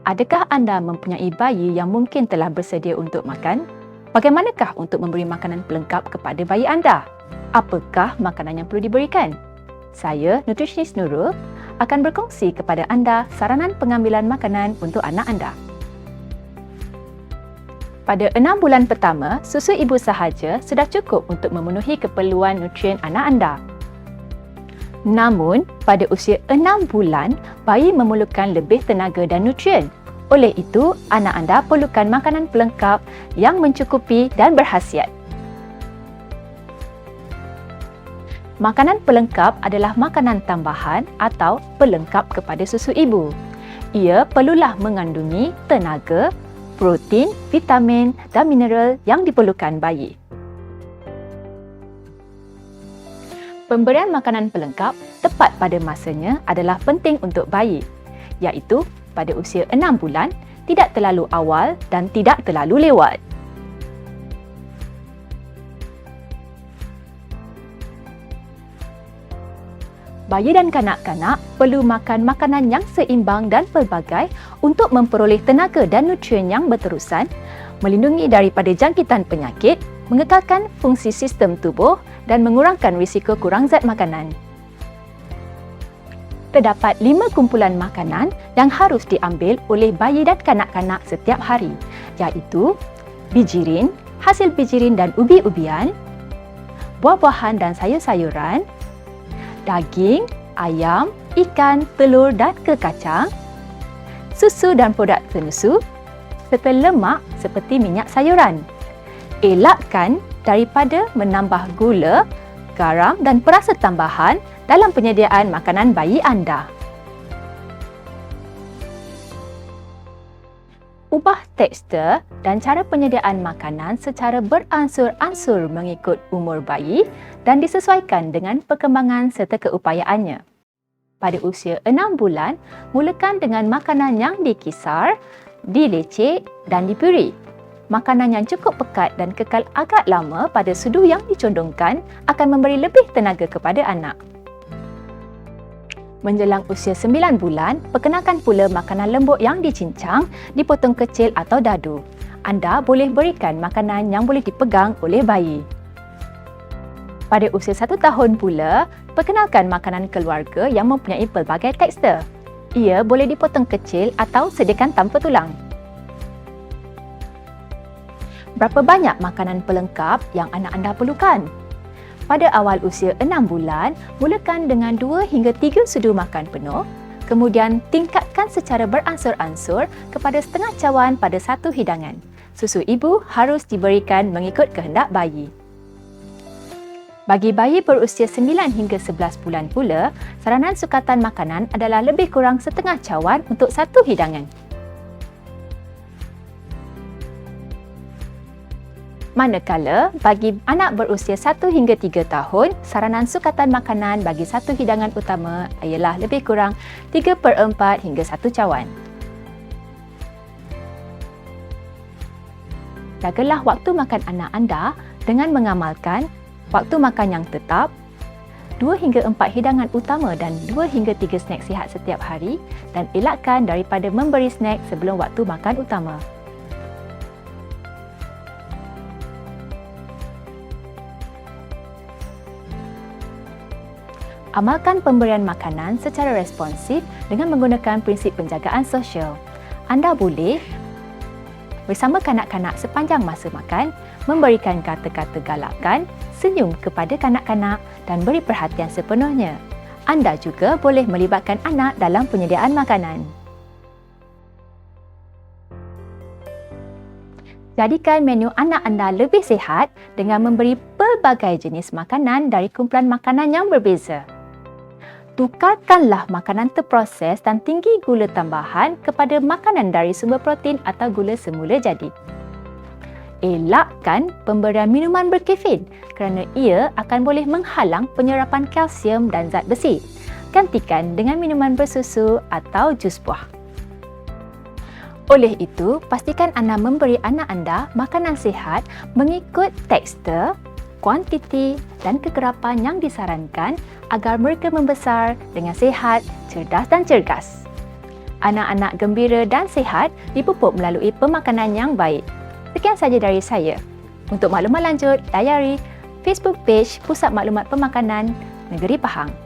Adakah anda mempunyai bayi yang mungkin telah bersedia untuk makan? Bagaimanakah untuk memberi makanan pelengkap kepada bayi anda? Apakah makanan yang perlu diberikan? Saya, Nutritionist Nurul, akan berkongsi kepada anda saranan pengambilan makanan untuk anak anda. Pada 6 bulan pertama, susu ibu sahaja sudah cukup untuk memenuhi keperluan nutrien anak anda. Namun, pada usia 6 bulan, bayi memerlukan lebih tenaga dan nutrien. Oleh itu, anak anda perlukan makanan pelengkap yang mencukupi dan berkhasiat. Makanan pelengkap adalah makanan tambahan atau pelengkap kepada susu ibu. Ia perlulah mengandungi tenaga, protein, vitamin dan mineral yang diperlukan bayi. Pemberian makanan pelengkap tepat pada masanya adalah penting untuk bayi, iaitu pada usia 6 bulan, tidak terlalu awal dan tidak terlalu lewat. Bayi dan kanak-kanak perlu makan makanan yang seimbang dan pelbagai untuk memperoleh tenaga dan nutrien yang berterusan, melindungi daripada jangkitan penyakit, mengekalkan fungsi sistem tubuh dan mengurangkan risiko kurang zat makanan. Terdapat 5 kumpulan makanan yang harus diambil oleh bayi dan kanak-kanak setiap hari, iaitu bijirin, hasil bijirin dan ubi-ubian, buah-buahan dan sayur-sayuran, daging, ayam, ikan, telur dan kekacang, susu dan produk penyusu, serta lemak seperti minyak sayuran. Elakkan daripada menambah gula, garam dan perasa tambahan dalam penyediaan makanan bayi anda. Ubah tekstur dan cara penyediaan makanan secara beransur-ansur mengikut umur bayi dan disesuaikan dengan perkembangan serta keupayaannya. Pada usia 6 bulan, mulakan dengan makanan yang dikisar, dilecek dan dipuri. Makanan yang cukup pekat dan kekal agak lama pada sudu yang dicondongkan akan memberi lebih tenaga kepada anak. Menjelang usia 9 bulan, perkenalkan pula makanan lembut yang dicincang, dipotong kecil atau dadu. Anda boleh berikan makanan yang boleh dipegang oleh bayi. Pada usia 1 tahun pula, perkenalkan makanan keluarga yang mempunyai pelbagai tekstur. Ia boleh dipotong kecil atau sediakan tanpa tulang. Berapa banyak makanan pelengkap yang anak anda perlukan? Pada awal usia 6 bulan, mulakan dengan 2 hingga 3 sudu makan penuh, kemudian tingkatkan secara beransur-ansur kepada setengah cawan pada satu hidangan. Susu ibu harus diberikan mengikut kehendak bayi. Bagi bayi berusia 9 hingga 11 bulan pula, saranan sukatan makanan adalah lebih kurang setengah cawan untuk satu hidangan. Manakala, bagi anak berusia 1 hingga 3 tahun, saranan sukatan makanan bagi satu hidangan utama ialah lebih kurang 3/4 hingga 1 cawan. Jagalah waktu makan anak anda dengan mengamalkan waktu makan yang tetap, 2 hingga 4 hidangan utama dan 2 hingga 3 snack sihat setiap hari dan elakkan daripada memberi snack sebelum waktu makan utama. Amalkan pemberian makanan secara responsif dengan menggunakan prinsip penjagaan sosial. Anda boleh bersama kanak-kanak sepanjang masa makan, memberikan kata-kata galakan, senyum kepada kanak-kanak dan beri perhatian sepenuhnya. Anda juga boleh melibatkan anak dalam penyediaan makanan. Jadikan menu anak anda lebih sihat dengan memberi pelbagai jenis makanan dari kumpulan makanan yang berbeza. Tukarkanlah makanan terproses dan tinggi gula tambahan kepada makanan dari sumber protein atau gula semula jadi. Elakkan pemberian minuman berkafein kerana ia akan boleh menghalang penyerapan kalsium dan zat besi. Gantikan dengan minuman bersusu atau jus buah. Oleh itu, pastikan anda memberi anak anda makanan sihat mengikut tekstur, kuantiti dan kekerapan yang disarankan agar mereka membesar dengan sihat, cerdas dan cergas. anak-anak gembira dan sihat dipupuk melalui pemakanan yang baik. Sekian saja dari saya. Untuk maklumat lanjut, layari Facebook page Pusat Maklumat Pemakanan Negeri Pahang.